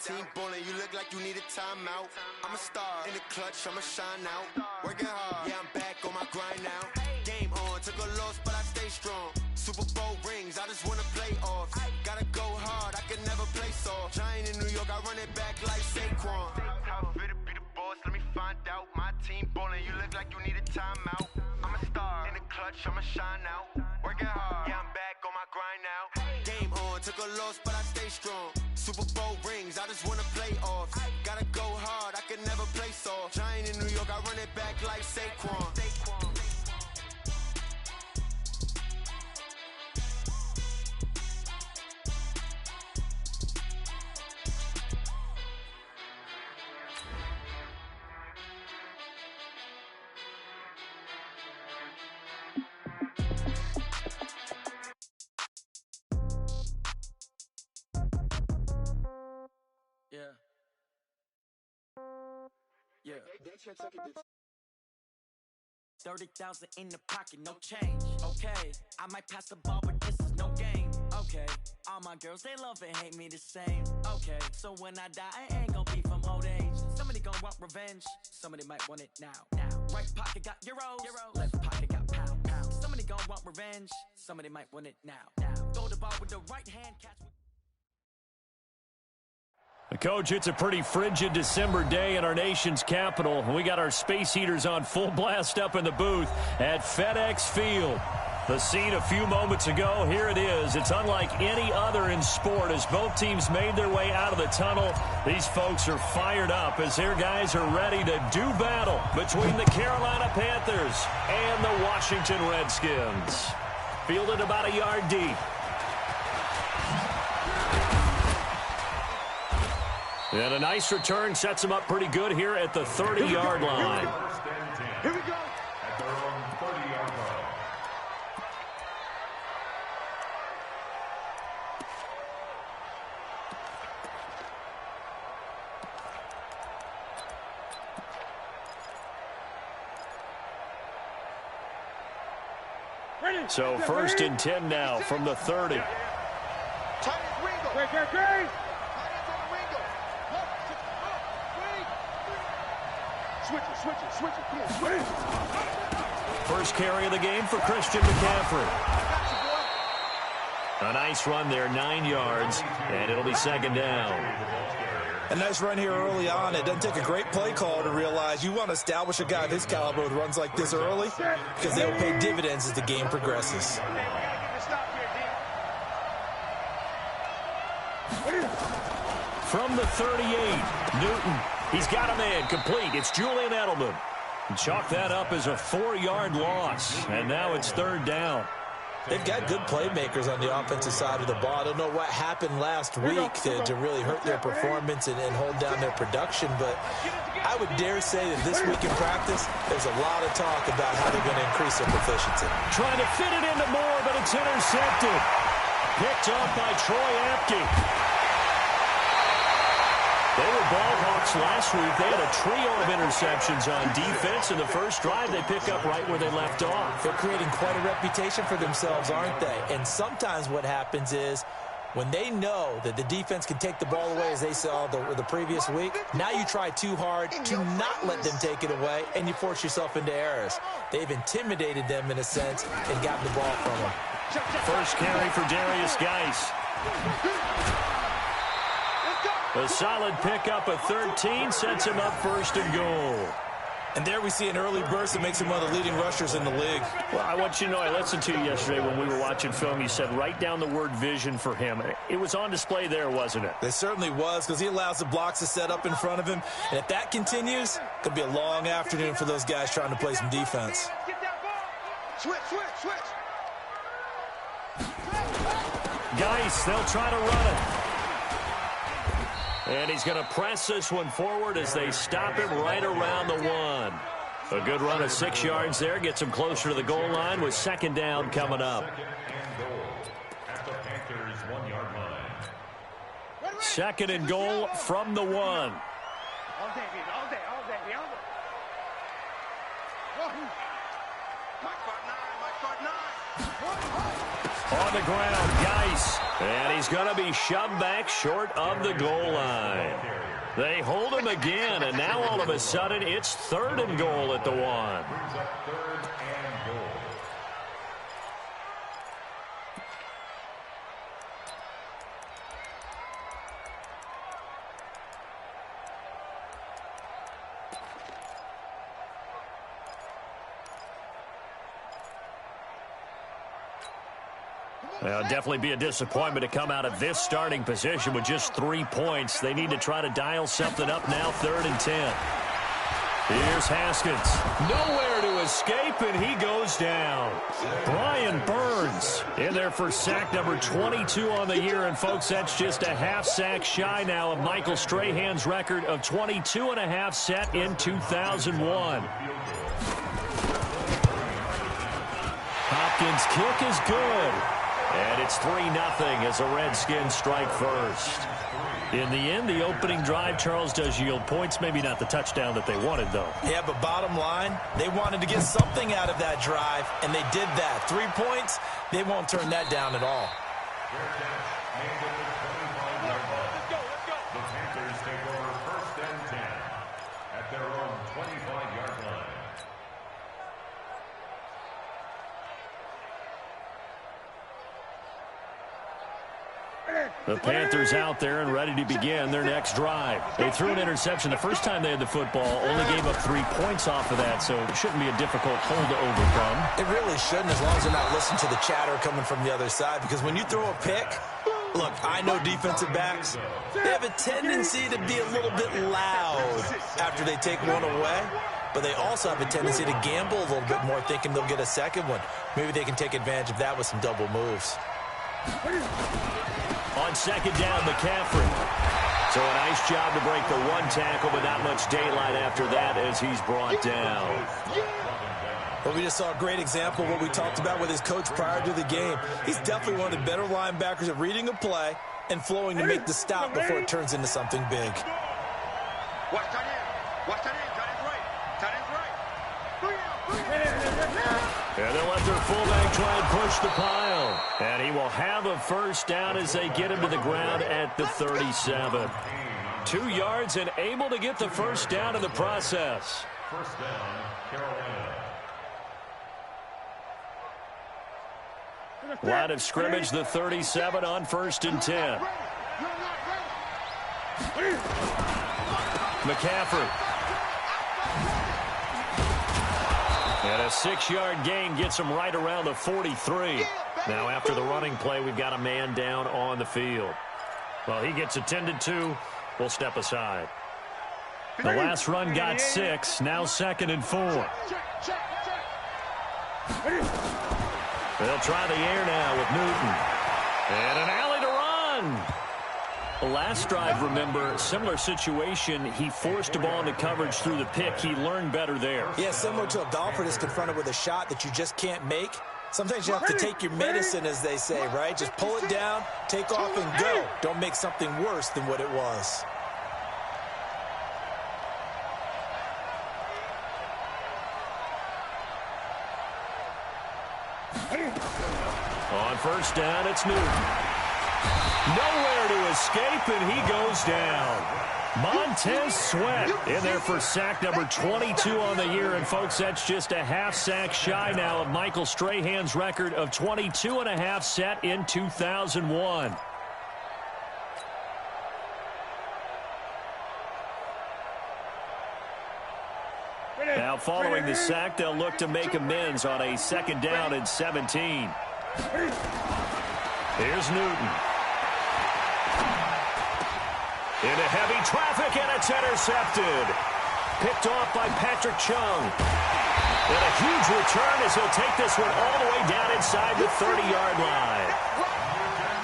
team ballin', you look like you need a timeout. I'm a star in the clutch, I'ma shine out. Working hard, yeah, I'm back on my grind now. Game on, took a loss, but I stay strong. Super Bowl rings, I just wanna play off. Gotta go hard, I can never play soft. Giant in New York, I run it back like Saquon. How fit to be the boss, let me find out. My team ballin', you look like you need a timeout. I'm a star in the clutch, I'ma shine out. Working hard, yeah, I'm back on my grind now. Game on, took a loss, but I stay strong. Super Bowl rings, I just wanna play off. Gotta go hard, I can never play soft. Giant in New York, I run it back like Saquon. Yeah. 30,000 in the pocket, no change. Okay, I might pass the ball, but this is no game. Okay, all my girls, they love and hate me the same. Okay, so when I die, I ain't gonna be from old age. Somebody gonna want revenge, somebody might want it now. Right pocket got euros, left pocket got pound. Somebody gonna want revenge, somebody might want it now. Throw the ball with the right hand, catch with... Coach, it's a pretty frigid December day in our nation's capital. We got our space heaters on full blast up in the booth at FedEx Field. The scene a few moments ago, here it is. It's unlike any other in sport as both teams made their way out of the tunnel. These folks are fired up as their guys are ready to do battle between the Carolina Panthers and the Washington Redskins. Fielded about a yard deep. And a nice return sets him up pretty good here at the 30-yard line. Here we go. At their own 30-yard line. So 1st and 10 now from the 30. Great. Switch it. First carry of the game for Christian McCaffrey. A nice run there, 9 yards, and it'll be 2nd down. A nice run here early on. It doesn't take a great play call to realize you want to establish a guy of his caliber with runs like this early because they'll pay dividends as the game progresses. From the 38, Newton. He's got a man complete. It's Julian Edelman. Chalk that up as a 4-yard loss, and now it's 3rd down. They've got good playmakers on the offensive side of the ball. I don't know what happened last week to really hurt their performance and hold down their production, but I would dare say that this week in practice, there's a lot of talk about how they're going to increase their proficiency. Trying to fit it into Moore, but it's intercepted. Picked up by Troy Apke. They were ball hawks last week. They had a trio of interceptions on defense. In the first drive, they pick up right where they left off. They're creating quite a reputation for themselves, aren't they? And sometimes what happens is when they know that the defense can take the ball away, as they saw the previous week, now you try too hard to not let them take it away, and you force yourself into errors. They've intimidated them in a sense and gotten the ball from them. First carry for Darius Geis. A solid pickup of 13 sets him up 1st and goal. And there we see an early burst that makes him one of the leading rushers in the league. Well, I want you to know, I listened to you yesterday when we were watching film. You said write down the word vision for him. It was on display there, wasn't it? It certainly was, because he allows the blocks to set up in front of him. And if that continues, it could be a long afternoon for those guys trying to play some defense. Switch. Geis, they'll try to run it. And he's going to press this one forward as they stop him right around the 1. A good run of 6 yards there. Gets him closer to the goal line with 2nd down coming up. 2nd and goal from the 1. All day. Mike Fart 9. On the ground, Geis. And he's going to be shoved back short of the goal line. They hold him again, and now all of a sudden it's 3rd and goal at the 1. Well, definitely be a disappointment to come out of this starting position with just 3 points. They need to try to dial something up now, 3rd and 10. Here's Haskins. Nowhere to escape, and he goes down. Brian Burns in there for sack number 22 on the year. And, folks, that's just a half sack shy now of Michael Strahan's record of 22.5 set in 2001. Hopkins' kick is good. And it's 3-0 as the Redskins strike first. In the end, the opening drive, Charles, does yield points. Maybe not the touchdown that they wanted, though. Yeah, but bottom line, they wanted to get something out of that drive, and they did that. 3 points, they won't turn that down at all. The Panthers take over 1st and 10 at their own 25-yard line. The Panthers out there and ready to begin their next drive. They threw an interception the first time they had the football, only gave up 3 points off of that, so it shouldn't be a difficult hole to overcome. It really shouldn't, as long as they're not listening to the chatter coming from the other side, because when you throw a pick, look, I know defensive backs, they have a tendency to be a little bit loud after they take one away, but they also have a tendency to gamble a little bit more, thinking they'll get a second one. Maybe they can take advantage of that with some double moves. On second down, McCaffrey. So a nice job to break the 1 tackle, but not much daylight after that as he's brought down. Well, we just saw a great example of what we talked about with his coach prior to the game. He's definitely one of the better linebackers at reading a play and flowing to make the stop before it turns into something big. Watch tight end. Watch tight end. Tight end's right. Tight end's right. And they'll let their fullback try and push the pile. And he will have a first down as they get him to the ground at the 37. 2 yards and able to get the first down in the process. First down, Carolina. Line of scrimmage, the 37 on 1st and 10. McCaffrey. And a 6-yard gain gets him right around the 43. Now after the running play, we've got a man down on the field. Well, he gets attended to. We'll step aside. The last run got 6. Now 2nd and 4. They'll try the air now with Newton. And an alley to run. The last drive, remember, similar situation. He forced the ball into coverage through the pick. He learned better there. Yeah, similar to if Dalford is confronted with a shot that you just can't make. Sometimes you have to take your medicine, as they say, right? Just pull it down, take off, and go. Don't make something worse than what it was. On first down, it's Newton. Nowhere to escape, and he goes down. Montez Sweat in there for sack number 22 on the year. And, folks, that's just a half sack shy now of Michael Strahan's record of 22.5 set in 2001. Now, following the sack, they'll look to make amends on a 2nd down and 17. Here's Newton. Into heavy traffic, and it's intercepted. Picked off by Patrick Chung. And a huge return as he'll take this one all the way down inside the 30-yard line.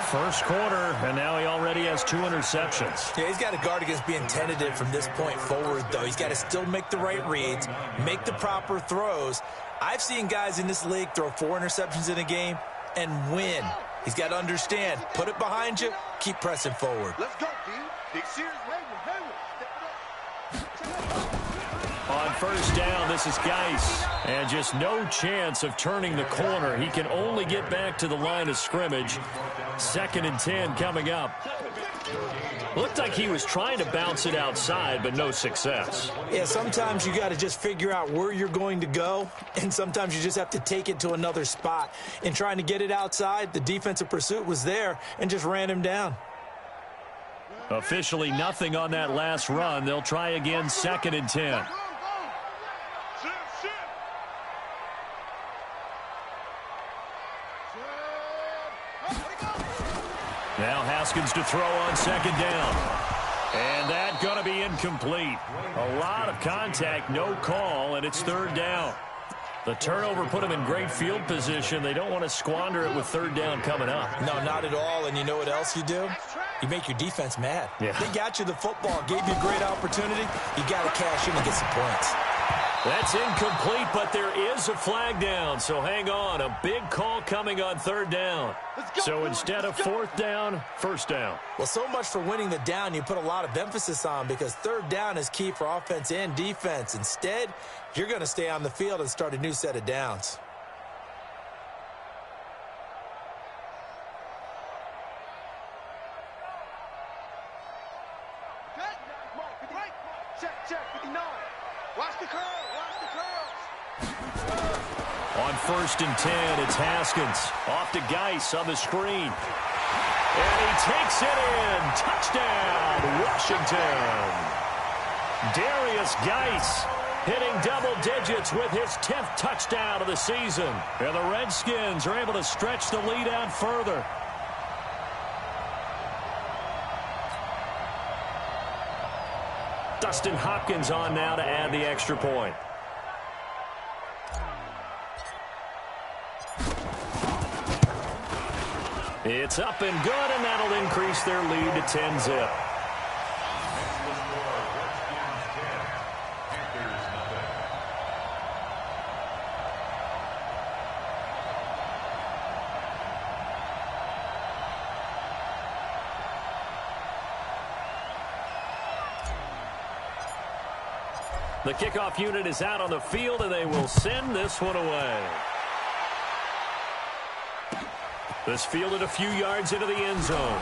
First quarter, and now he already has 2 interceptions. Yeah, he's got to guard against being tentative from this point forward, though. He's got to still make the right reads, make the proper throws. I've seen guys in this league throw 4 interceptions in a game and win. He's got to understand, put it behind you, keep pressing forward. Let's go, dude. Big series, On first down, this is Geis. And just no chance of turning the corner. He can only get back to the line of scrimmage. 2nd and 10 coming up. Looked like he was trying to bounce it outside, but no success. Yeah, sometimes you got to just figure out where you're going to go, and sometimes you just have to take it to another spot. In trying to get it outside, the defensive pursuit was there and just ran him down. Officially nothing on that last run. They'll try again, 2nd and 10. Now Haskins to throw on 2nd down. And that going to be incomplete. A lot of contact, no call, and it's 3rd down. The turnover put them in great field position. They don't want to squander it with 3rd down coming up. No, not at all. And you know what else you do? You make your defense mad. Yeah. They got you the football, gave you a great opportunity. You got to cash in and get some points. That's incomplete, but there is a flag down, so hang on. A big call coming on 3rd down. So instead of 4th down, 1st down. Well, so much for winning the down you put a lot of emphasis on, because 3rd down is key for offense and defense. Instead, you're going to stay on the field and start a new set of downs. On 1st and 10, it's Haskins. Off to Geis on the screen. And he takes it in. Touchdown, Washington. Darius Geis hitting double digits with his 10th touchdown of the season. And the Redskins are able to stretch the lead out further. Dustin Hopkins on now to add the extra point. It's up and good, and that'll increase their lead to 10-zip. The kickoff unit is out on the field, and they will send this one away. This fielded a few yards into the end zone.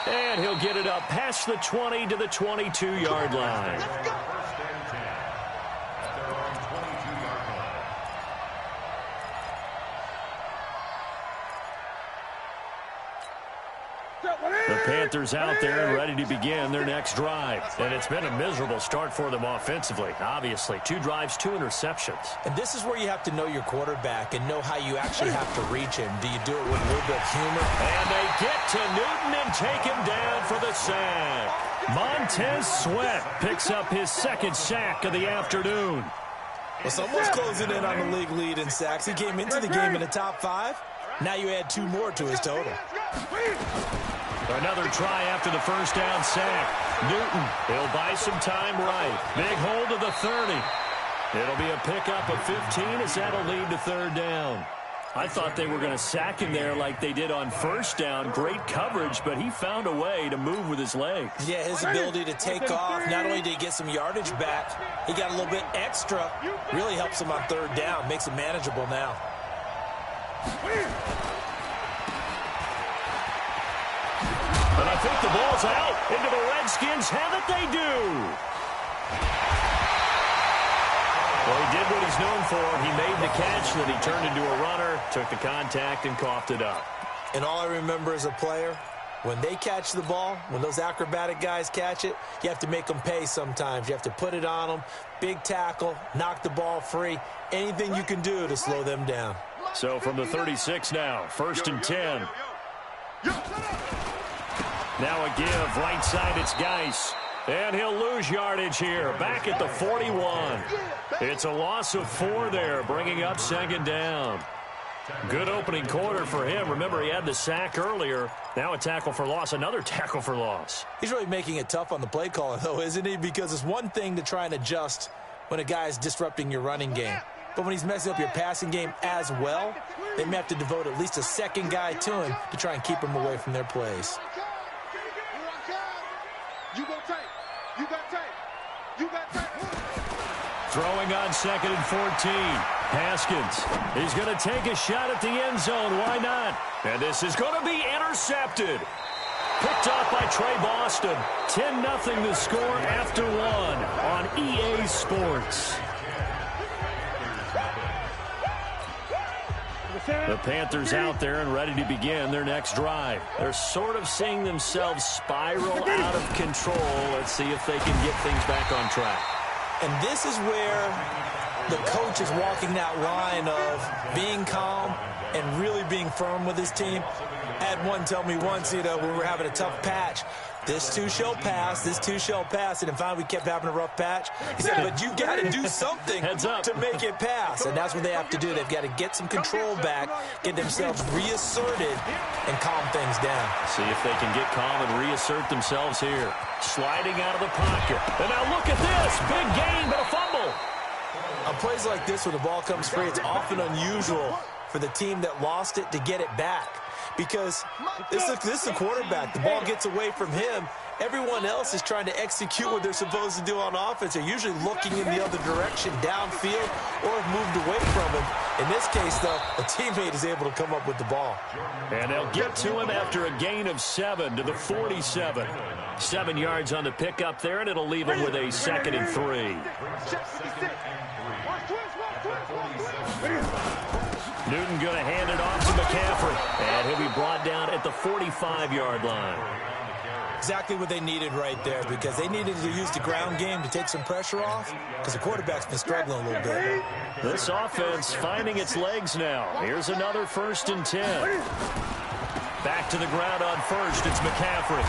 And he'll get it up past the 20 to the 22-yard line. The Panthers out there and ready to begin their next drive. And it's been a miserable start for them offensively. Obviously, 2 drives, 2 interceptions. And this is where you have to know your quarterback and know how you actually have to reach him. Do you do it with a little bit of humor? And they get to Newton and take him down for the sack. Montez Sweat picks up his 2nd sack of the afternoon. Well, someone's closing in on the league lead in sacks. He came into the game in the top 5. Now you add 2 more to his total. Another try after the first down sack. Newton, he'll buy some time right. Big hold of the 30. It'll be a pickup of 15 as that'll lead to 3rd down. I thought they were going to sack him there like they did on first down. Great coverage, but he found a way to move with his legs. Yeah, his ability to take off, not only did he get some yardage back, he got a little bit extra. Really helps him on 3rd down, makes it manageable now. And I think the ball's out into the Redskins. Have it, they do. Well, he did what he's known for. He made the catch, then he turned into a runner, took the contact, and coughed it up. And all I remember as a player, when they catch the ball, when those acrobatic guys catch it, you have to make them pay sometimes. You have to put it on them, big tackle, knock the ball free, anything you can do to slow them down. So from the 36 now, 1st and 10. Now a give, right side, it's Geis. And he'll lose yardage here, back at the 41. It's a loss of 4 there, bringing up 2nd down. Good opening quarter for him. Remember, he had the sack earlier. Now a tackle for loss, another tackle for loss. He's really making it tough on the play caller, though, isn't he? Because it's one thing to try and adjust when a guy is disrupting your running game. But when he's messing up your passing game as well, they may have to devote at least a second guy to him to try and keep him away from their plays. You got tape. You got tape. Throwing on 2nd and 14. Haskins, he's going to take a shot at the end zone. Why not? And this is going to be intercepted. Picked off by Trey Boston. 10-0 the score after one on EA Sports. The Panthers out there and ready to begin their next drive. They're sort of seeing themselves spiral out of control. Let's see if they can get things back on track. And this is where the coach is walking that line of being calm and really being firm with his team. I had one tell me once, we were having a tough patch. This too shall pass, this too shall pass. And finally we kept having a rough patch. He said, but you've got to do something to make it pass. And that's what they have to do. They've got to get some control back, get themselves reasserted, and calm things down. See if they can get calm and reassert themselves here. Sliding out of the pocket. And now look at this. Big gain, but a fumble. On plays like this where the ball comes free, it's often unusual for the team that lost it to get it back. Because this is the quarterback. The ball gets away from him. Everyone else is trying to execute what they're supposed to do on offense. They're usually looking in the other direction, downfield, or have moved away from him. In this case, though, a teammate is able to come up with the ball. And they'll get to him after a gain of 7 to the 47. 7 yards on the pickup there, and it'll leave him with a 2nd and 3. Newton going to hand it off to McCaffrey. And he'll be brought down at the 45-yard line. Exactly what they needed right there, because they needed to use the ground game to take some pressure off, because the quarterback's been struggling a little bit. This offense finding its legs now. Here's another 1st and 10. Back to the ground on first. It's McCaffrey.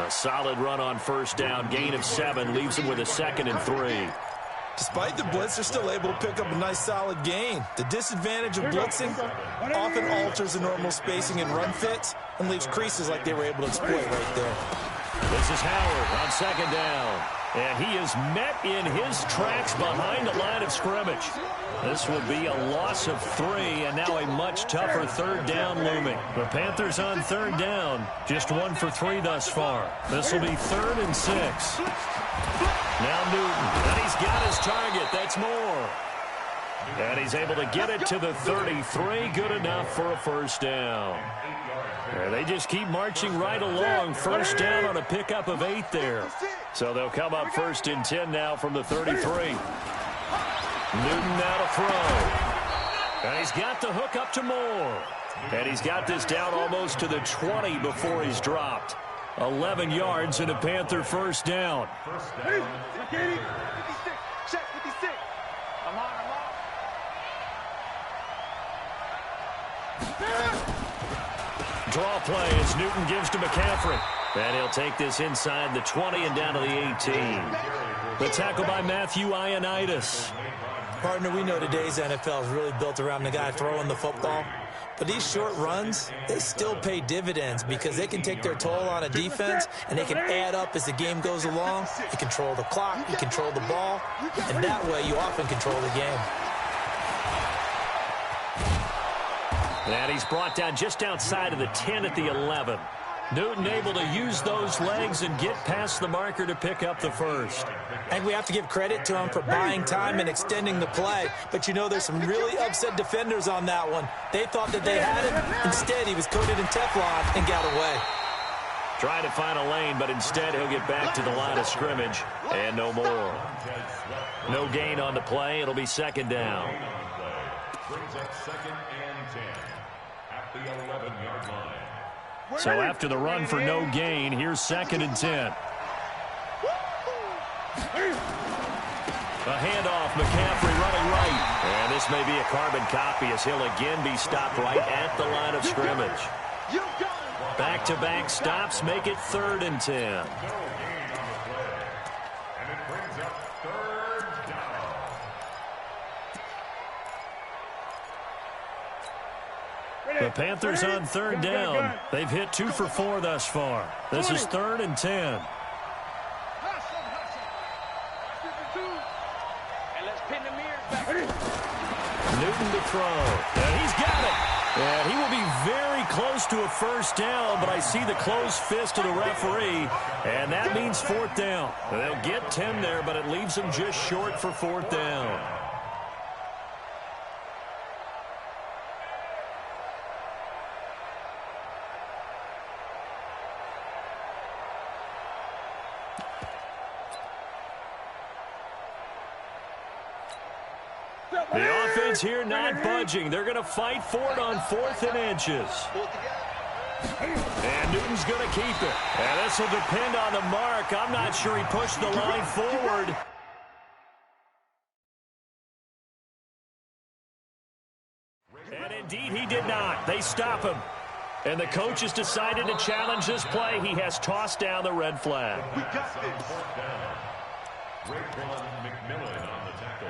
A solid run on 1st down. Gain of 7 leaves him with a 2nd and 3. Despite the blitz, they're still able to pick up a nice, solid gain. The disadvantage of blitzing often alters the normal spacing and run fits and leaves creases like they were able to exploit right there. This is Howard on 2nd down. And he is met in his tracks behind the line of scrimmage. This would be a loss of 3, and now a much tougher 3rd down looming. The Panthers on 3rd down, just 1 for 3 thus far. This will be 3rd and 6. Now Newton, and he's got his target. That's Moore. And he's able to get it to the 33. Good enough for a 1st down. And they just keep marching right along. 1st down on a pickup of 8 there. So they'll come up 1st and 10 now from the 33. Newton now to throw. And he's got the hook up to Moore. And he's got this down almost to the 20 before he's dropped. 11 yards and a Panther 1st down. Draw play as Newton gives to McCaffrey. And he'll take this inside the 20 and down to the 18. The tackle by Matthew Ioannidis. Partner, we know today's NFL is really built around the guy throwing the football. But these short runs, they still pay dividends because they can take their toll on a defense and they can add up as the game goes along. You control the clock, you control the ball, and that way you often control the game. And he's brought down just outside of the 10 at the 11. Newton able to use those legs and get past the marker to pick up the 1st. And we have to give credit to him for buying time and extending the play. But there's some really upset defenders on that one. They thought that they had him. Instead, he was coated in Teflon and got away. Trying to find a lane, but instead he'll get back to the line of scrimmage. And no more. No gain on the play. It'll be 2nd down. Brings up 2nd and 10 at the 11-yard line. So after the run for no gain, here's 2nd and 10. A handoff, McCaffrey running right. And this may be a carbon copy as he'll again be stopped right at the line of scrimmage. Back-to-back stops make it 3rd and 10. The Panthers on 3rd down. They've hit 2 for 4 thus far. This is 3rd and 10. Newton to throw. And he's got it. And he will be very close to a first down, but I see the closed fist of the referee, and that means fourth down. They'll get 10 there, but it leaves them just short for fourth down. The offense here not budging. They're going to fight for it on 4th and inches. And Newton's going to keep it. And this will depend on the mark. I'm not sure he pushed the line forward. And indeed he did not. They stop him. And the coach has decided to challenge this play. He has tossed down the red flag. We got this. Raekwon McMillan on the tackle.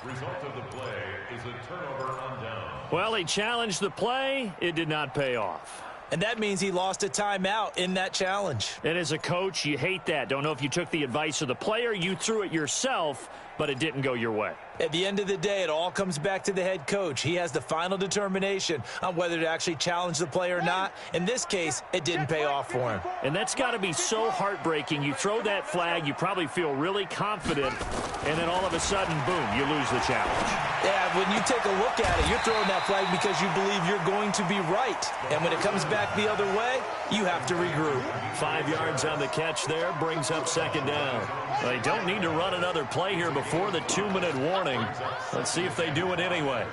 Result of the play is a turnover on down. Well, he challenged the play. It did not pay off. And that means he lost a timeout in that challenge. And as a coach, you hate that. Don't know if you took the advice of the player, you threw it yourself, but it didn't go your way. At the end of the day, it all comes back to the head coach. He has the final determination on whether to actually challenge the play or not. In this case, it didn't pay off for him. And that's got to be so heartbreaking. You throw that flag, you probably feel really confident, and then all of a sudden, boom, you lose the challenge. Yeah, when you take a look at it, you're throwing that flag because you believe you're going to be right. And when it comes back the other way, you have to regroup. 5 yards on the catch there, brings up second down. They don't need to run another play here before the 2-minute warning. Let's see if they do it anyway.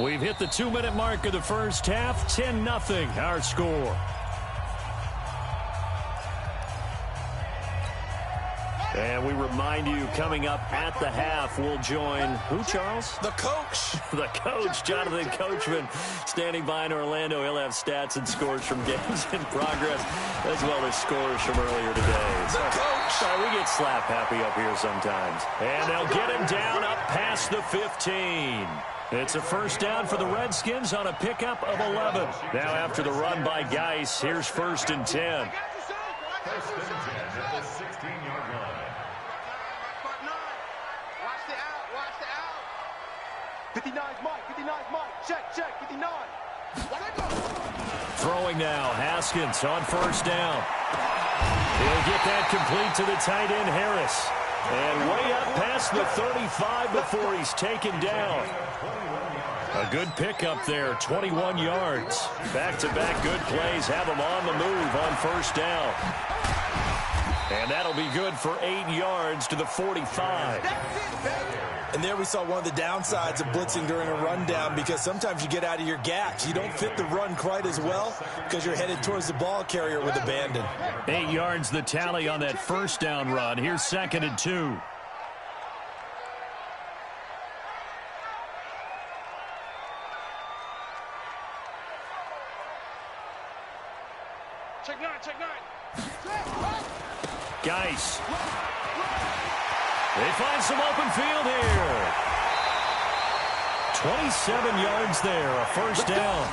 We've hit the 2-minute mark of the first half. 10-0 our score. And we remind you, coming up at the half, we'll join who, Charles? The coach. The coach, Jonathan Coachman, standing by in Orlando. He'll have stats and scores from games in progress, as well as scores from earlier today. The coach. Sorry, we get slap happy up here sometimes. And they'll get him down up past the 15. It's a first down for the Redskins on a pickup of 11. Now after the run by Geis, here's 1st and 10. First and 10 at the 16-yard line. Watch the out, watch the out. 59's Mike, 59's Mike. Check, 59. Throwing now, Haskins on first down. He'll get that complete to the tight end, Harris. And way up past the 35 before he's taken down. A good pickup there, 21 yards. Back-to-back good plays have him on the move on first down. And that'll be good for 8 yards to the 45. And there we saw one of the downsides of blitzing during a rundown, because sometimes you get out of your gaps. You don't fit the run quite as well because you're headed towards the ball carrier with abandon. 8 yards the tally on that first down run. Here's 2nd and 2. Check nine. Geis. They find some open field here. 27 yards there, a first down.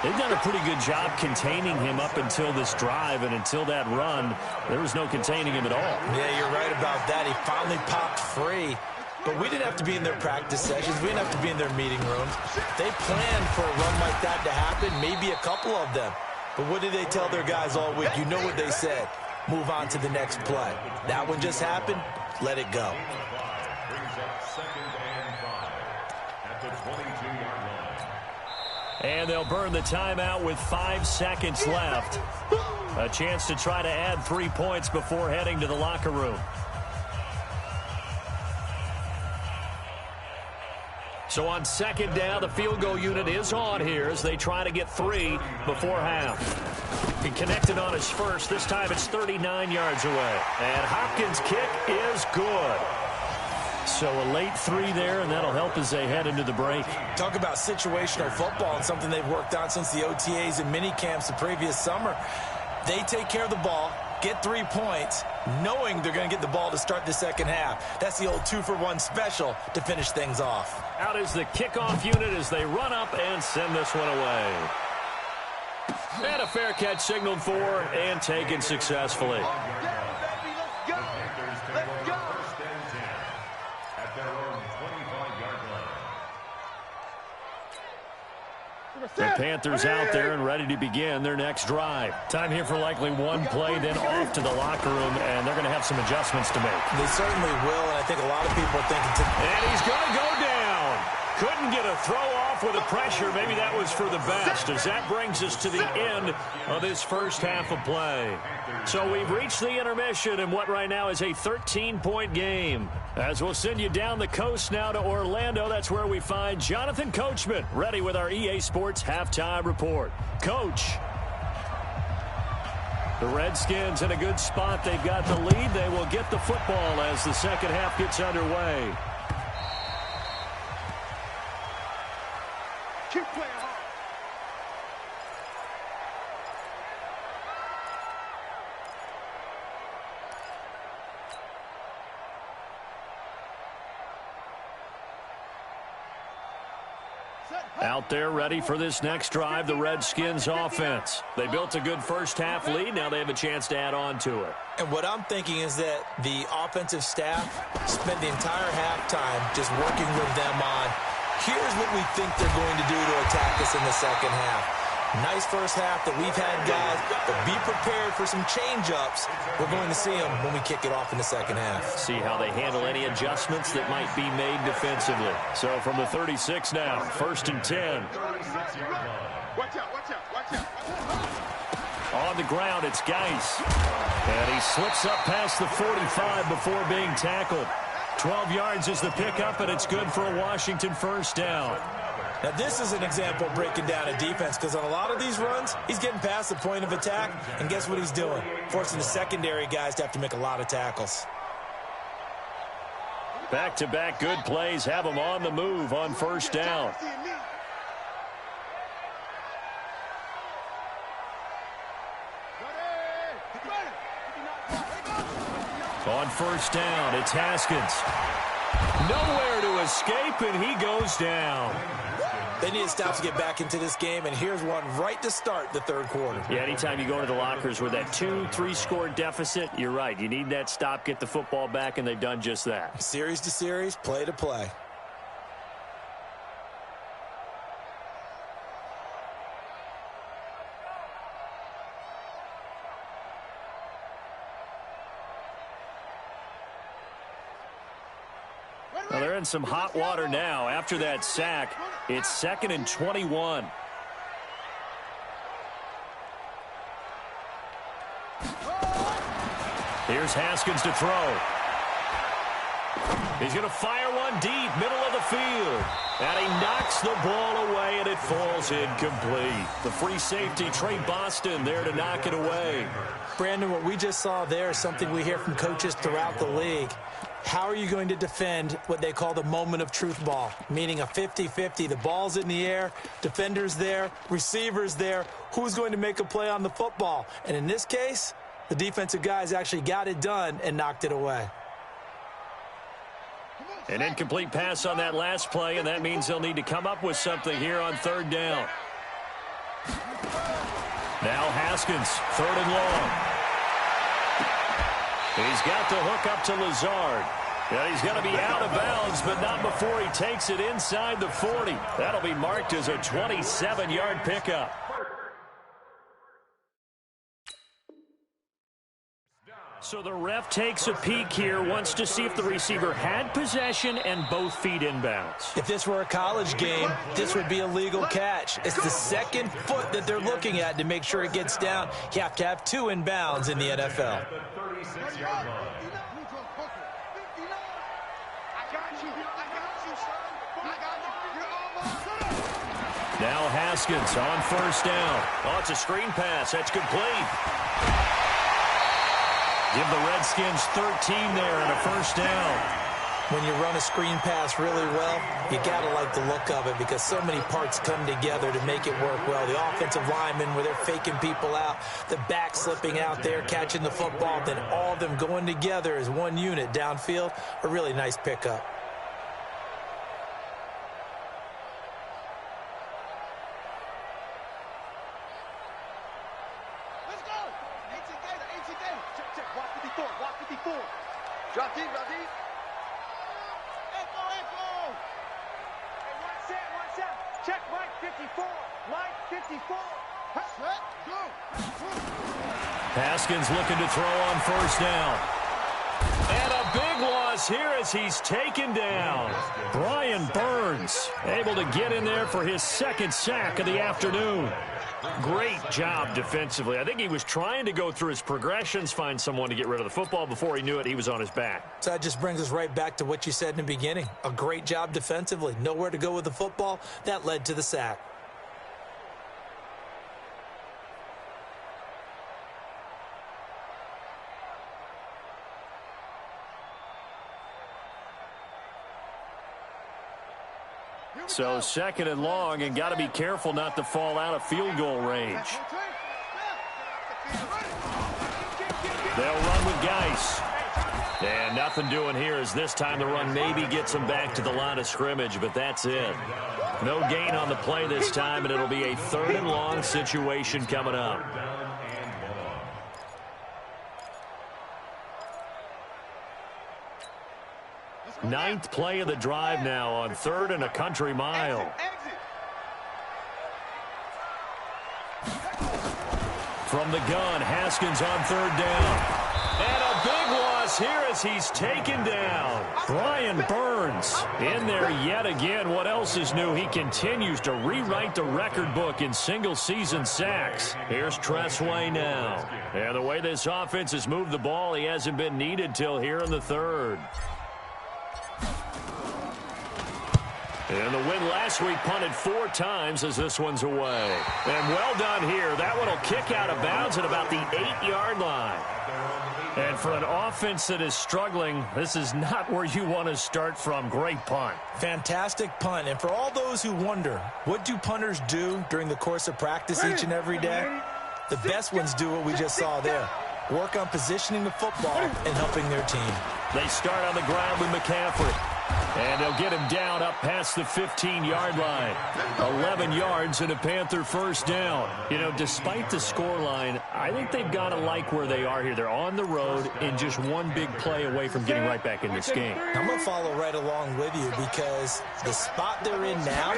They've done a pretty good job containing him up until this drive, and until that run, there was no containing him at all. Yeah, you're right about that. He finally popped free. But we didn't have to be in their practice sessions. We didn't have to be in their meeting rooms. They planned for a run like that to happen, maybe a couple of them. But what did they tell their guys all week? You know what they said. Move on to the next play. That one just happened. Let it go. Brings up 2nd and 5 at the 22-yard line. And they'll burn the timeout with 5 seconds left. A chance to try to add 3 points before heading to the locker room. So on second down, the field goal unit is on here as they try to get 3 before half. He connected on his first. This time it's 39 yards away. And Hopkins' kick is good. So a late 3 there, and that'll help as they head into the break. Talk about situational football and something they've worked on since the OTAs and mini camps the previous summer. They take care of the ball, get 3 points, knowing they're going to get the ball to start the second half. That's the old 2-for-1 special to finish things off. Out is the kickoff unit as they run up and send this one away. And a fair catch signaled for and taken successfully. The Panthers out there and ready to begin their next drive. Time here for likely one play, then off to the locker room, and they're going to have some adjustments to make. They certainly will, and I think a lot of people are thinking... And he's going to go down. Couldn't get a throw off with the pressure. Maybe that was for the best, as that brings us to the end of this first half of play. So we've reached the intermission in what right now is a 13-point game. As we'll send you down the coast now to Orlando, that's where we find Jonathan Coachman, ready with our EA Sports Halftime Report. Coach. The Redskins in a good spot. They've got the lead. They will get the football as the second half gets underway. Keep playing hard. Out there ready for this next drive, the Redskins offense. They built a good first half lead. Now they have a chance to add on to it. And what I'm thinking is that the offensive staff spent the entire halftime just working with them on, here's what we think they're going to do to attack us in the second half. Nice first half that we've had, guys, but be prepared for some change-ups. We're going to see them when we kick it off in the second half. See how they handle any adjustments that might be made defensively. So from the 36 now, 1st and 10. Watch out, watch out, watch out. On the ground, it's Geis. And he slips up past the 45 before being tackled. 12 yards is the pickup, and it's good for a Washington first down. Now, this is an example of breaking down a defense, because on a lot of these runs, he's getting past the point of attack, and guess what he's doing? Forcing the secondary guys to have to make a lot of tackles. Back-to-back good plays have them on the move on first down. On first down, it's Haskins. Nowhere to escape, and he goes down. They need to stop to get back into this game, and here's one right to start the third quarter. Yeah, anytime you go into the lockers with that 2-3 score deficit, you're right. You need that stop, get the football back, and they've done just that. Series to series, play to play. Well, they're in some hot water now. After that sack, it's 2nd and 21. Here's Haskins to throw. He's going to fire one deep, middle of the field. And he knocks the ball away, and it falls incomplete. The free safety, Trey Boston, there to knock it away. Brandon, what we just saw there is something we hear from coaches throughout the league. How are you going to defend what they call the moment of truth ball, meaning a 50-50? The ball's in the air, defenders there, receivers there. Who's going to make a play on the football? And in this case, the defensive guys actually got it done and knocked it away. An incomplete pass on that last play, and that means they'll need to come up with something here on third down. Now Haskins, 3rd and long. He's got the hook up to Lazard. And he's going to be out of bounds, but not before he takes it inside the 40. That'll be marked as a 27-yard pickup. So the ref takes a peek here, wants to see if the receiver had possession and both feet inbounds. If this were a college game, this would be a legal catch. It's the second foot that they're looking at to make sure it gets down. You have to have 2 inbounds in the NFL. Now Haskins on first down. Oh, it's a screen pass. That's complete. Give the Redskins 13 there and a first down. When you run a screen pass really well, you got to like the look of it because so many parts come together to make it work well. The offensive linemen, where they're faking people out, the back slipping out there, catching the football, then all of them going together as one unit downfield, a really nice pickup. Drop deep, drop deep. Check Mike 54. Mike 54. Set, go. Haskins looking to throw on first down. And a big loss here as he's taken down. Brian Burns able to get in there for his second sack of the afternoon. Great job defensively. I think he was trying to go through his progressions, find someone to get rid of the football. Before he knew it, he was on his back. So that just brings us right back to what you said in the beginning. A great job defensively. Nowhere to go with the football. That led to the sack. So second and long, and got to be careful not to fall out of field goal range. They'll run with Geis. And nothing doing here as this time the run maybe gets them back to the line of scrimmage, but that's it. No gain on the play this time, and it'll be a third and long situation coming up. Ninth play of the drive now on third and a country mile. From the gun, Haskins on third down. And a big loss here as he's taken down. Brian Burns in there yet again. What else is new? He continues to rewrite the record book in single-season sacks. Here's Tressway now. And the way this offense has moved the ball, he hasn't been needed till here in the third. And the win last week punted 4 times as this one's away. And well done here. That one will kick out of bounds at about the 8-yard line. And for an offense that is struggling, this is not where you want to start from. Great punt. Fantastic punt. And for all those who wonder, what do punters do during the course of practice each and every day? The best ones do what we just saw there. Work on positioning the football and helping their team. They start on the ground with McCaffrey. And they'll get him down up past the 15-yard line. 11 yards and a Panther first down. You know, despite the scoreline, I think they've got to like where they are here. They're on the road and just one big play away from getting right back in this game. I'm going to follow right along with you because the spot they're in now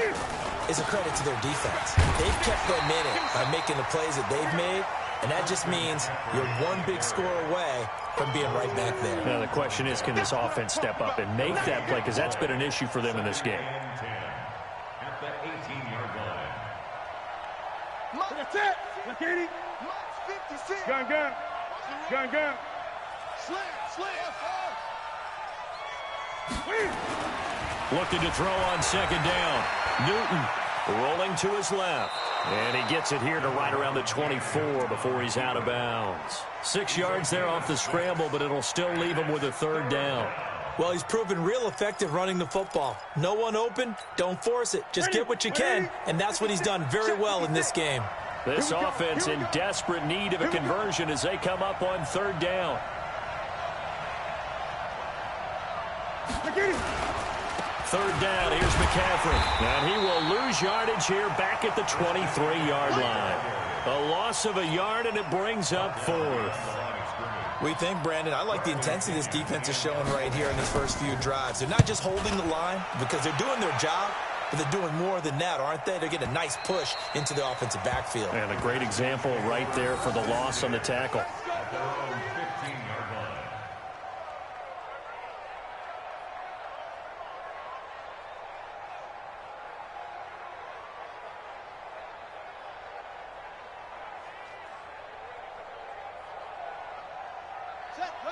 is a credit to their defense. They've kept them in it by making the plays that they've made, and that just means you're one big score away from being right back there. Now the question is, can this offense step up and make that play? Because that's been an issue for them in this game. At the 18-yard line. That's it. McKinney. Gun, gun. Gun, gun. Slam. Looking to throw on second down. Newton rolling to his left. And he gets it here to right around the 24 before he's out of bounds. 6 yards there off the scramble, but it'll still leave him with a third down. Well, he's proven real effective running the football. No one open, don't force it. Just get what you can, and that's what he's done very well in this game. This offense in desperate need of a conversion as they come up on third down. Third down, here's McCaffrey. And he will lose yardage here back at the 23-yard line. A loss of a yard, and it brings up fourth. We think, Brandon, I like the intensity this defense is showing right here in these first few drives. They're not just holding the line because they're doing their job, but they're doing more than that, aren't they? They're getting a nice push into the offensive backfield. And a great example right there for the loss on the tackle.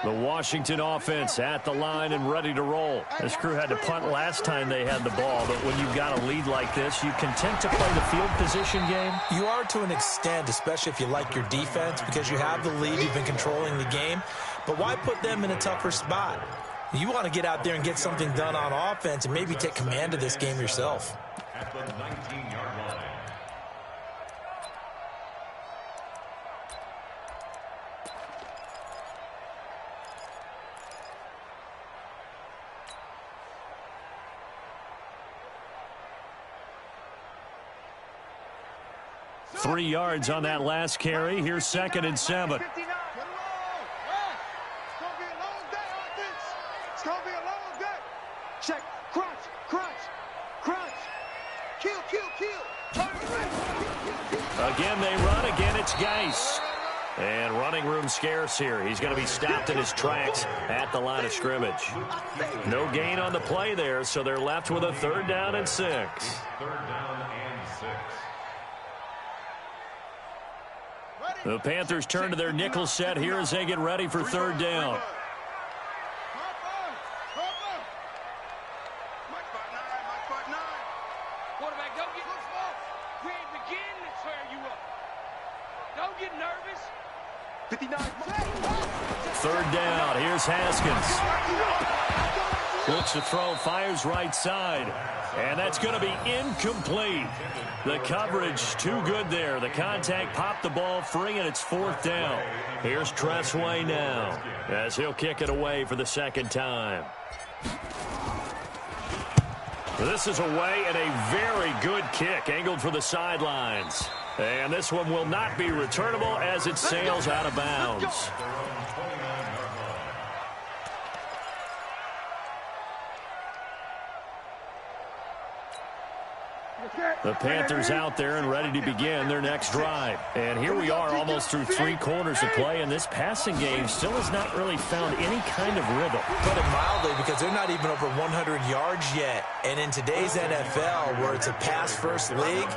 The Washington offense at the line and ready to roll. This crew had to punt last time they had the ball, but when you've got a lead like this, you content to play the field position game? You are to an extent, especially if you like your defense, because you have the lead, you've been controlling the game. But why put them in a tougher spot? You want to get out there and get something done on offense and maybe take command of this game yourself. At the 19-yard line. Three yards on that last carry. Here's second and 7. It's gonna be a long day. Check. Crunch. Crunch. Crunch. Kill. Kill. Kill. Again, they run. Again, it's Geis. And running room scarce here. He's going to be stopped in his tracks at the line of scrimmage. No gain on the play there, so they're left with a 3rd down and 6. 3rd down and 6. The Panthers turn to their nickel set here as they get ready for 3rd down. Quarterback, don't get we ain't beginning to tear you up. Don't get nervous. 59. 3rd down. Here's Haskins. Looks to throw, fires right side. And that's going to be incomplete. The coverage too good there. The contact popped the ball free, and it's 4th down. Here's Tressway now as he'll kick it away for the 2nd time. This is away and a very good kick angled for the sidelines. And this one will not be returnable as it sails out of bounds. The Panthers out there and ready to begin their next drive. And here we are almost through 3 quarters of play, and this passing game still has not really found any kind of rhythm. Put it mildly, because they're not even over 100 yards yet. And in today's NFL, where it's a pass-first league,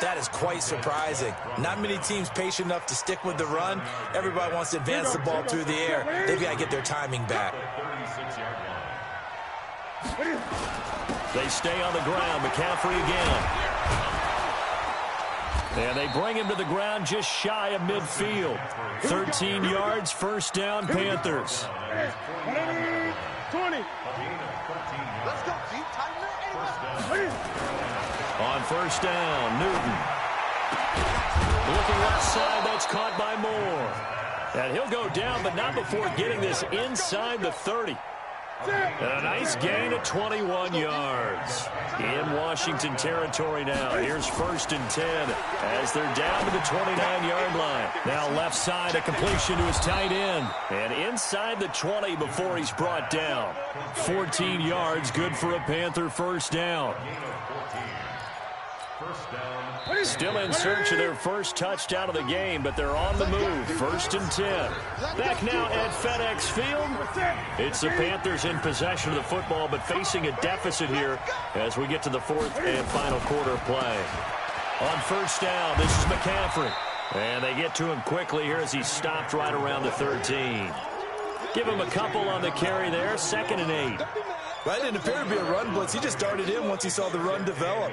that is quite surprising. Not many teams patient enough to stick with the run. Everybody wants to advance the ball through the air. They've got to get their timing back. They stay on the ground. McCaffrey again. And they bring him to the ground just shy of midfield. 13 yards, 1st down, Panthers. 20. Let's go, Chief. On 1st down, Newton. Looking left side, that's caught by Moore. And he'll go down, but not before getting this inside the 30. And a nice gain of 21 yards. In Washington territory now. Here's 1st and 10 as they're down to the 29-yard line. Now left side, a completion to his tight end. And inside the 20 before he's brought down. 14 yards, good for a Panther 1st down. Still in search of their first touchdown of the game, but they're on the move. 1st and 10. Back now at FedEx Field. It's the Panthers in possession of the football, but facing a deficit here as we get to the 4th and final quarter play. On 1st down, this is McCaffrey. And they get to him quickly here as he's stopped right around the 13. Give him a couple on the carry there. 2nd and 8. Right, didn't appear to be a run blitz. He just darted in once he saw the run develop.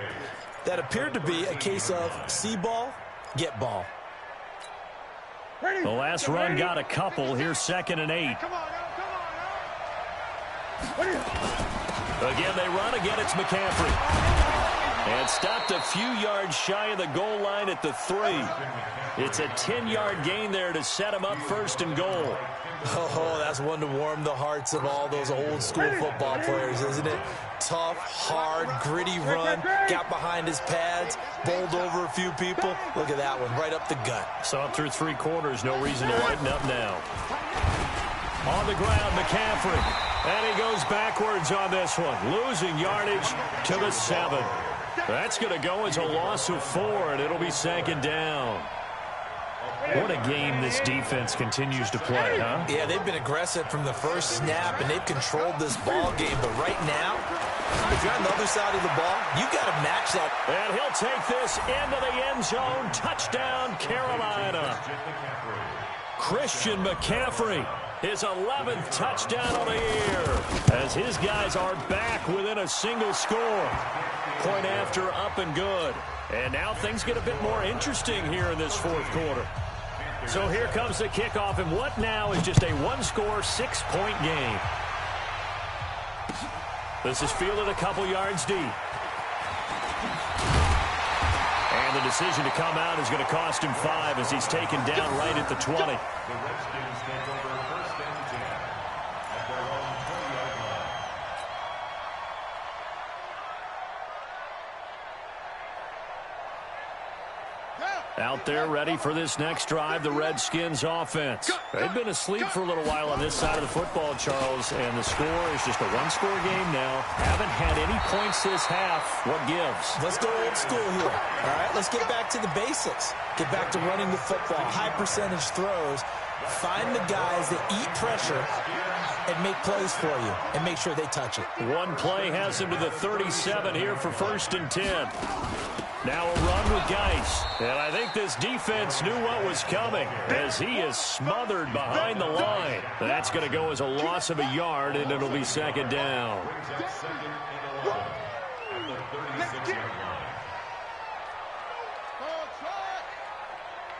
That appeared to be a case of see ball, get ball. The last run got a couple. Here's 2nd and 8. Again, they run. Again, it's McCaffrey. And stopped a few yards shy of the goal line at the 3. It's a 10-yard gain there to set him up 1st and goal. Oh, that's one to warm the hearts of all those old-school football players, isn't it? Tough, hard, gritty run, got behind his pads, bowled over a few people. Look at that one, right up the gut. So up through 3 quarters, no reason to lighten up now. On the ground, McCaffrey. And he goes backwards on this one, losing yardage to the 7. That's going to go as a loss of 4, and it'll be 2nd down. What a game this defense continues to play, huh? Yeah, they've been aggressive from the first snap, and they've controlled this ball game. But right now, if you're on the other side of the ball, you've got to match that. And he'll take this into the end zone. Touchdown, Carolina. Christian McCaffrey, his 11th touchdown of the year, as his guys are back within a single score. Point after, up and good. And now things get a bit more interesting here in this 4th quarter. So here comes the kickoff, and what now is just a 1-score, 6-point game. This is fielded a couple yards deep. And the decision to come out is going to cost him 5 as he's taken down right at the 20. The Redskins take over 1st and 10 at their own 20-yard line. Out there ready for this next drive, the Redskins offense. They've been asleep for a little while on this side of the football, Charles, and the score is just a one-score game now. Haven't had any points this half. What gives? Let's go old school here. All right, let's get back to the basics. Get back to running the football, high percentage throws. Find the guys that eat pressure and make plays for you and make sure they touch it. One play has him to the 37 here for 1st and 10. Now a run with Geis. And I think this defense knew what was coming as he is smothered behind the line. That's going to go as a loss of a yard, and it'll be 2nd down.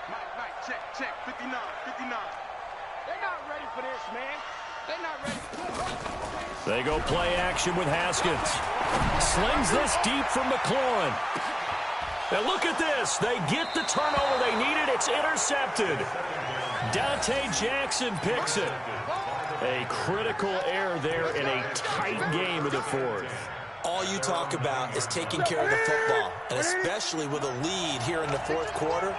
Mike, check, 59. They're not ready for this, man. They're not ready. They go play action with Haskins. Slings this deep from McLaurin. And look at this. They get the turnover they needed. It's intercepted. Dante Jackson picks it. A critical error there in a tight game of the 4th. All you talk about is taking care of the football, and especially with a lead here in the 4th quarter.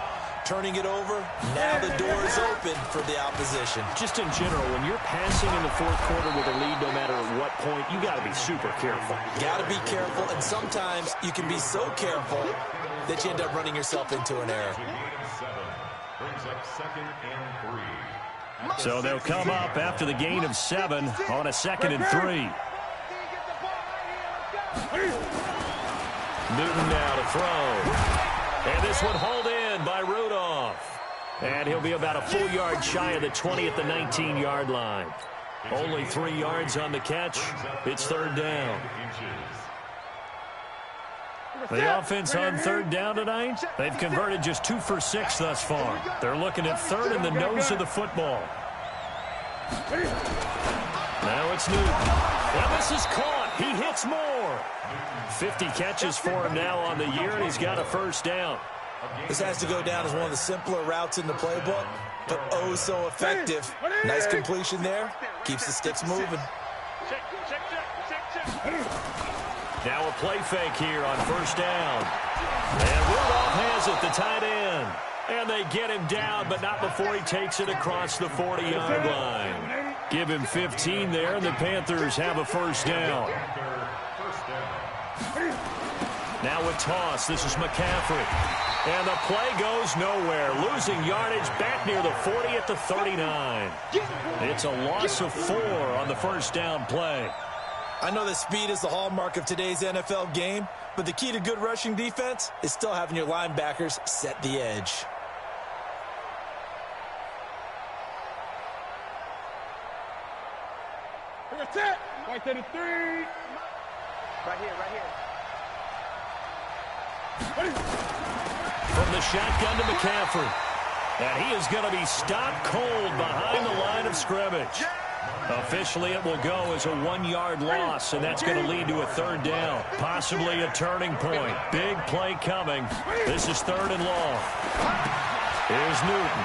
Turning it over, now the door is open for the opposition. Just in general, when you're passing in the 4th quarter with a lead, no matter at what point, you got to be super careful. Got to be careful, and sometimes you can be so careful that you end up running yourself into an error. So they'll come up after the gain of 7 on a 2nd and 3. Newton now to throw. And this one hauled in by Rudolph. And he'll be about a full yard shy of the 20 at the 19-yard line. Only 3 yards on the catch. It's 3rd down. The offense on 3rd down tonight, they've converted just 2 for 6 thus far. They're looking at 3rd in the nose of the football. Now it's Newton. And this is caught. He hits more. 50 catches for him now on the year, and he's got a 1st down. This has to go down as one of the simpler routes in the playbook, but oh so effective. Nice completion there. Keeps the sticks moving. Now a play fake here on 1st down. And Rudolph has it, the tight end. And they get him down, but not before he takes it across the 40-yard line. Give him 15 there, and the Panthers have a 1st down. Now a toss. This is McCaffrey. And the play goes nowhere. Losing yardage back near the 40 at the 39. It's a loss of 4 on the 1st down play. I know that speed is the hallmark of today's NFL game, but the key to good rushing defense is still having your linebackers set the edge. That's it. Right to the 3. Right here. From the shotgun to McCaffrey. And he is going to be stopped cold behind the line of scrimmage. Officially, it will go as a 1-yard loss, and that's going to lead to a 3rd down. Possibly a turning point. Big play coming. This is 3rd and long. Here's Newton.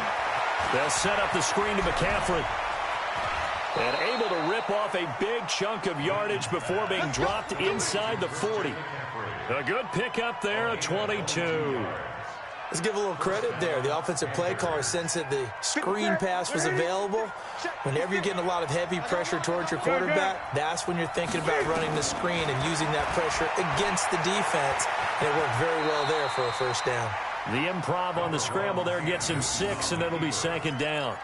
They'll set up the screen to McCaffrey. And able to rip off a big chunk of yardage before being dropped inside the 40. A good pickup there, a 22. Let's give a little credit there. The offensive play caller sensed that the screen pass was available. Whenever you're getting a lot of heavy pressure towards your quarterback, that's when you're thinking about running the screen and using that pressure against the defense. And it worked very well there for a 1st down. The improv on the scramble there gets him 6, and it'll be 2nd down.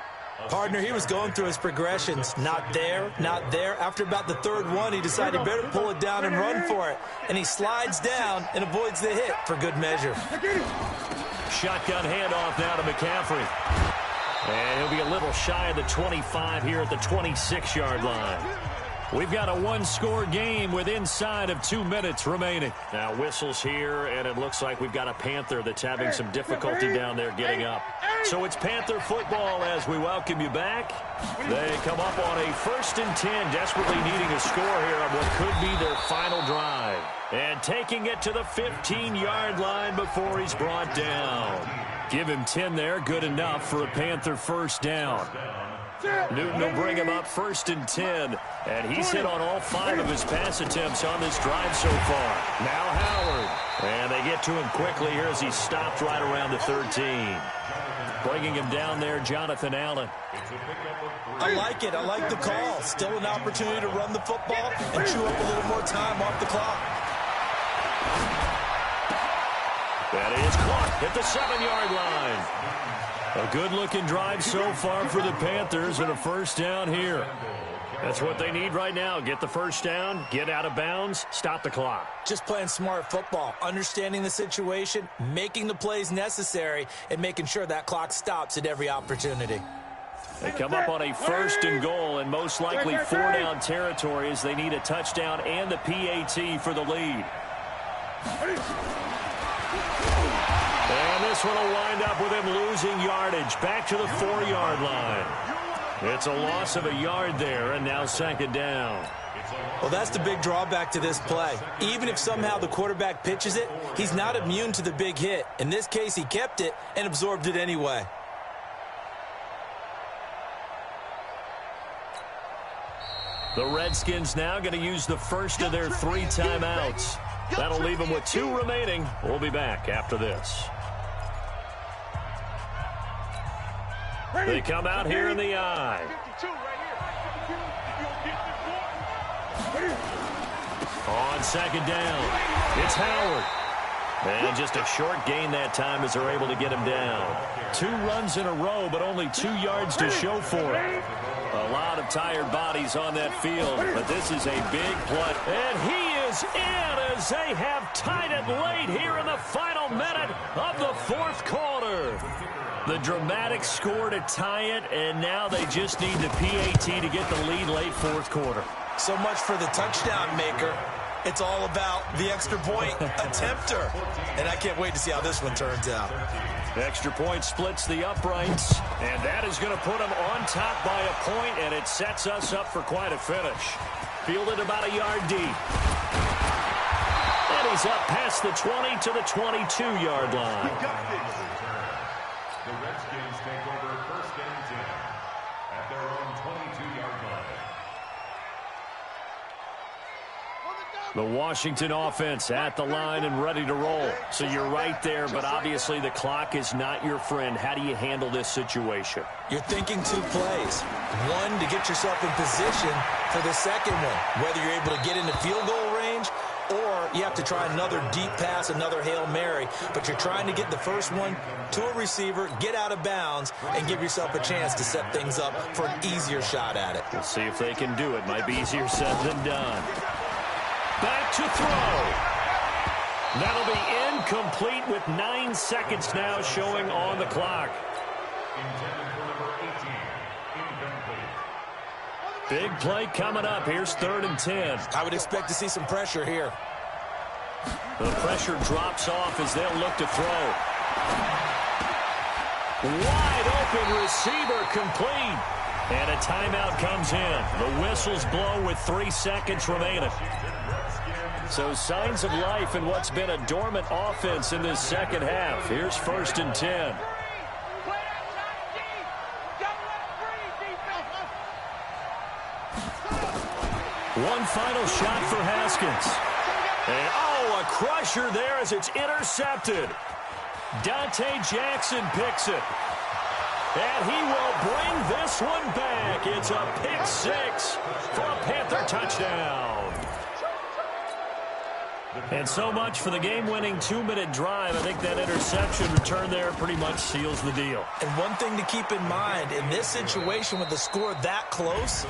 Partner, he was going through his progressions. Not there, not there. After about the 3rd one, he decided better pull it down and run for it. And he slides down and avoids the hit for good measure. Shotgun handoff now to McCaffrey. And he'll be a little shy of the 25 here at the 26-yard line. We've got a 1-score game with inside of 2 minutes remaining. Now whistles here, and it looks like we've got a Panther that's having some difficulty down there getting up. So it's Panther football as we welcome you back. They come up on a 1st and 10, desperately needing a score here on what could be their final drive. And taking it to the 15-yard line before he's brought down. Give him 10 there, good enough for a Panther 1st down. Newton will bring him up 1st and 10. And he's hit on all 5 of his pass attempts on this drive so far. Now Howard. And they get to him quickly here as he's stopped right around the 13. Bringing him down there, Jonathan Allen. I like it. I like the call. Still an opportunity to run the football and chew up a little more time off the clock. That is caught at the 7-yard line. A good-looking drive so far for the Panthers and a first down here. That's what they need right now. Get the first down, get out of bounds, stop the clock. Just playing smart football, understanding the situation, making the plays necessary, and making sure that clock stops at every opportunity. They come up on a 1st and goal and most likely 4-down territory as they need a touchdown and the PAT for the lead. And this one will wind up with him losing yardage back to the 4-yard line. It's a loss of a yard there, and now 2nd down. Well, that's the big drawback to this play. Even if somehow the quarterback pitches it, he's not immune to the big hit. In this case, he kept it and absorbed it anyway. The Redskins now going to use the first of their 3 timeouts. That'll leave them with 2 remaining. We'll be back after this. They come out here in the I. On 2nd down, it's Howard. And just a short gain that time as they're able to get him down. 2 runs in a row, but only 2 yards to show for it. A lot of tired bodies on that field, but this is a big play. And he is in as they have tied it late here in the final minute of the 4th quarter. The dramatic score to tie it, and now they just need the PAT to get the lead late 4th quarter. So much for the touchdown maker. It's all about the extra point attempter. And I can't wait to see how this one turns out. Extra point splits the uprights, and that is going to put them on top by a point, and it sets us up for quite a finish. Fielded about a yard deep. And he's up past the 20 to the 22-yard line. The Redskins take over 1st and 10 at their own 22-yard line. The Washington offense at the line and ready to roll. So you're right there, but obviously the clock is not your friend. How do you handle this situation? You're thinking 2 plays. One, to get yourself in position for the second one, whether you're able to get into field goal range or you have to try another deep pass, another Hail Mary. But you're trying to get the first one to a receiver, get out of bounds, and give yourself a chance to set things up for an easier shot at it. We'll see if they can do it. Might be easier said than done. Back to throw. That'll be incomplete with 9 seconds now showing on the clock. Intended for number 18, incomplete. Big play coming up. Here's 3rd and 10. I would expect to see some pressure here. The pressure drops off as they'll look to throw. Wide open receiver complete. And a timeout comes in. The whistles blow with 3 seconds remaining. So signs of life in what's been a dormant offense in this second half. Here's 1st and 10. One final shot for Haskins. And a crusher there as it's intercepted. Dante Jackson picks it. And he will bring this one back. It's a pick 6 for a Panther touchdown. And so much for the game-winning 2-minute drive. I think that interception return there pretty much seals the deal. And one thing to keep in mind, in this situation with the score that close,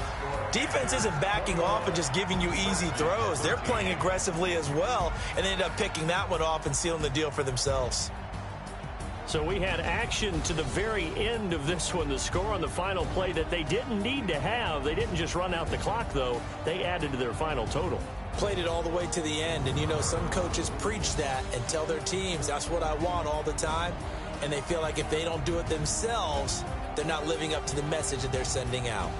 defense isn't backing off and just giving you easy throws. They're playing aggressively as well, and they end up picking that one off and sealing the deal for themselves. So we had action to the very end of this one. The score on the final play that they didn't need to have. They didn't just run out the clock, though. They added to their final total. Played it all the way to the end. And, you know, some coaches preach that and tell their teams, that's what I want all the time. And they feel like if they don't do it themselves, they're not living up to the message that they're sending out.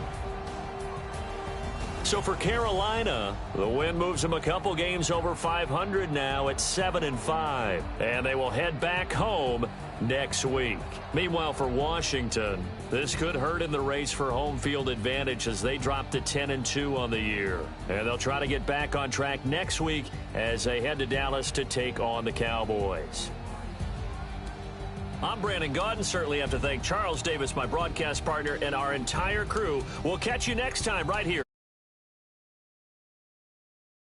So for Carolina, the win moves them a couple games over 500 now at 7-5. And they will head back home next week. Meanwhile, for Washington, this could hurt in the race for home field advantage as they drop to 10-2 on the year. And they'll try to get back on track next week as they head to Dallas to take on the Cowboys. I'm Brandon Gaudin. Certainly have to thank Charles Davis, my broadcast partner, and our entire crew. We'll catch you next time right here.